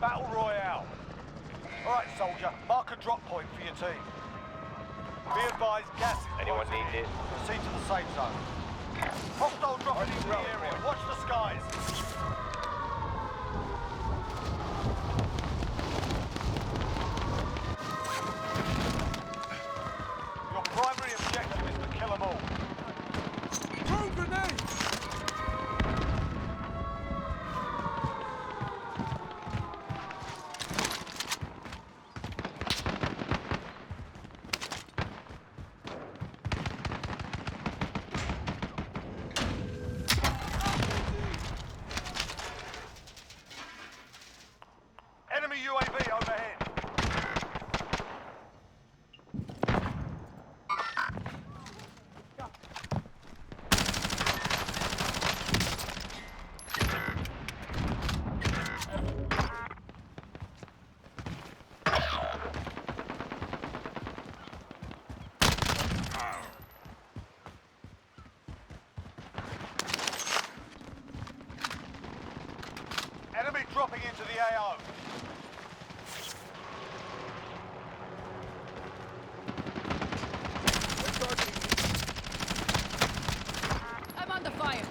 Battle Royale. Alright, soldier, mark a drop point for your team. Be advised, gas is Anyone closing need in. this? Proceed to the safe zone. Hostile dropping into the area. Watch the skies. Your primary objective is to kill them all. Throw grenade! Enemy UAV overhead. Enemy dropping into the AO. I'm under fire.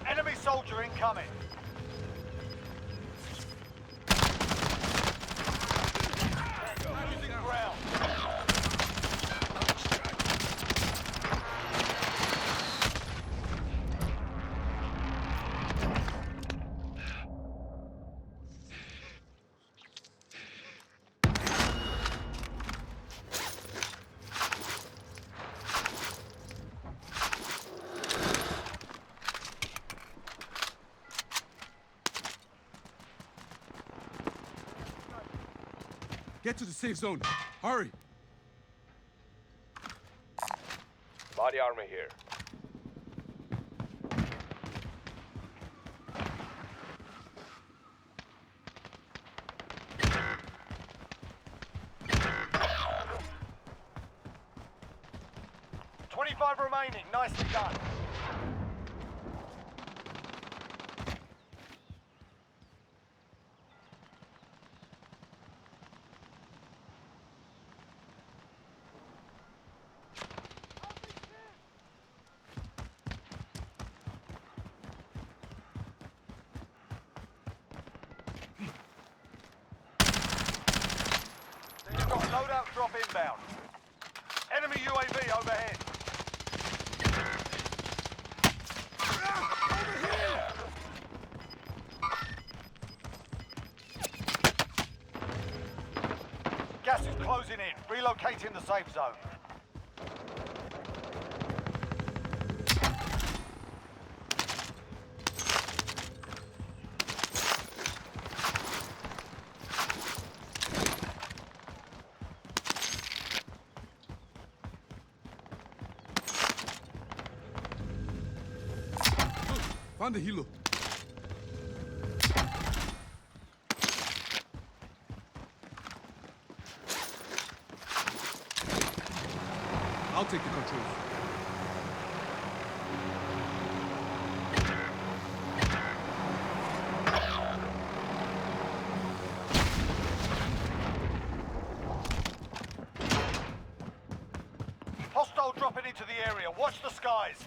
Enemy soldier incoming. Losing ground. Get to the safe zone. Hurry! Body armor here. $25 remaining. Nicely done. You've got loadout drop inbound. Enemy UAV overhead. Gas is closing in. Relocating the safe zone. Found the helo. I'll take the controls. Hostile dropping into the area. Watch the skies.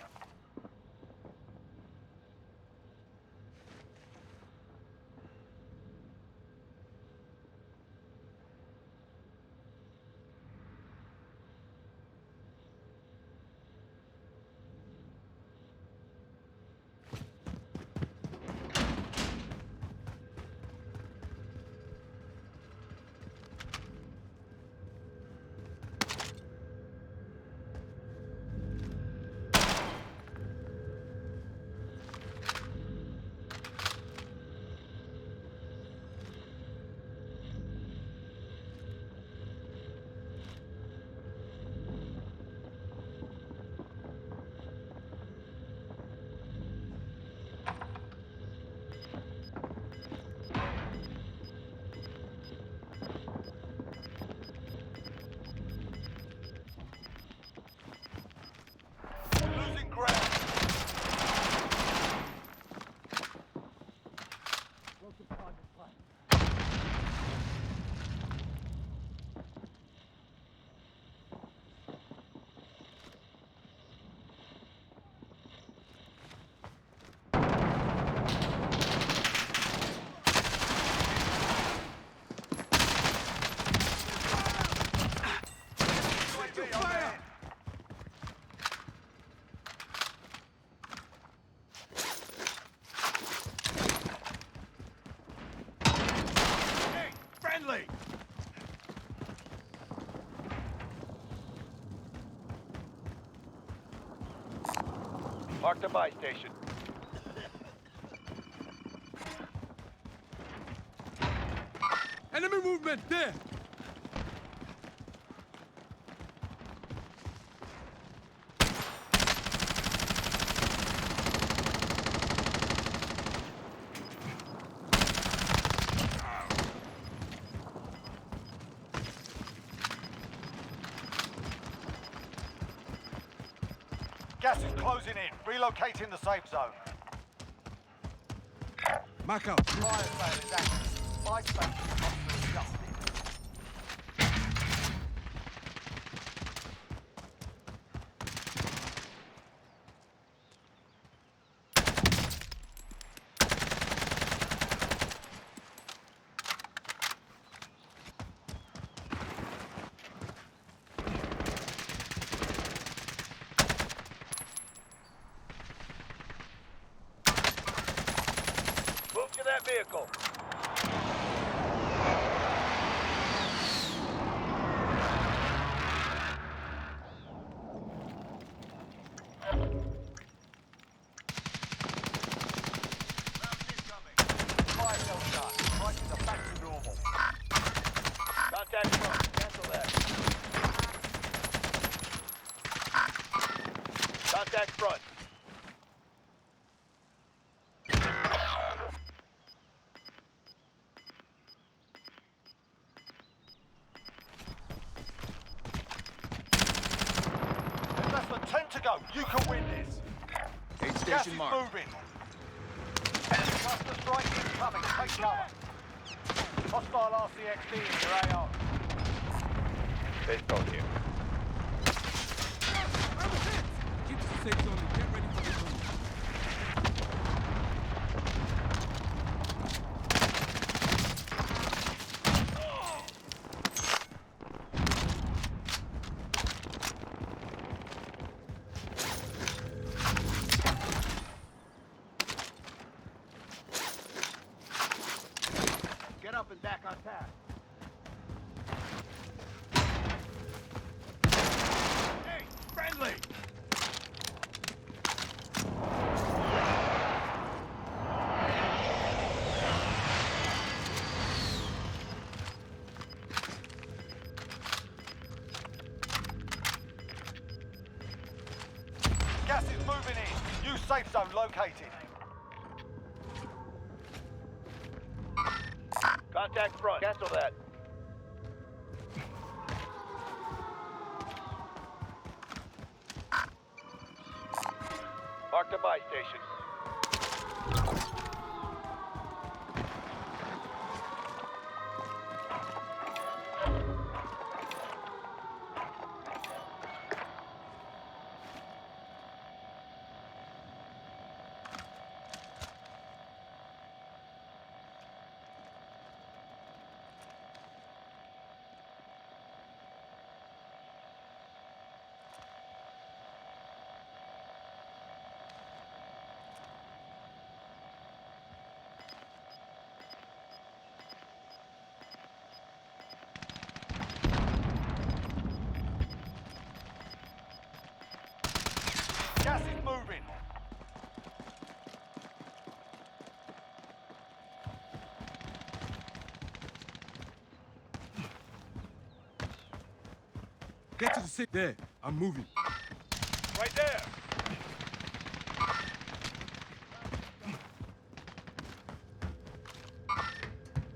Mark the buy station. Enemy movement there! Gas is closing in. Relocating the safe zone. Mark out. Fire sale is active. My station comes to adjust it. Move to that vehicle. Fire sale done. Prices are back to normal. Contact front. Cancel that. Contact front. There's less than 10 to go. You can win this. Aid Gas station is marked. moving. Cluster strike incoming. Take cover. Hostile RCXD in your AO. Baseball here. Keep to the safe zone and get ready for the zone. Get up and back on task. Hey, friendly! Gas is moving in. New safe zone located. Contact front. Cancel that. Mark the buy station. Gas is moving. Get to the safe. There. I'm moving. Right there.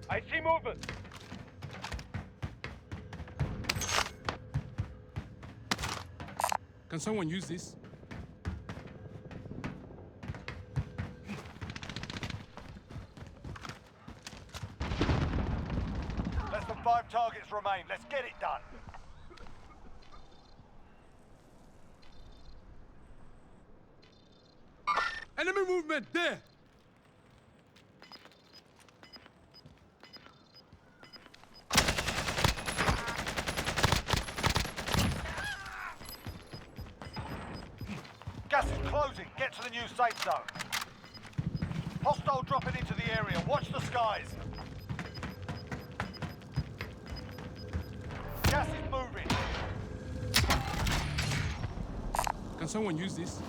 I see movement. Can someone use this? Less than 5 targets remain. Let's get it done. Enemy movement there! Gas is closing. Get to the new safe zone. Hostile dropping into the area. Watch the skies. Gas is moving. Can someone use this?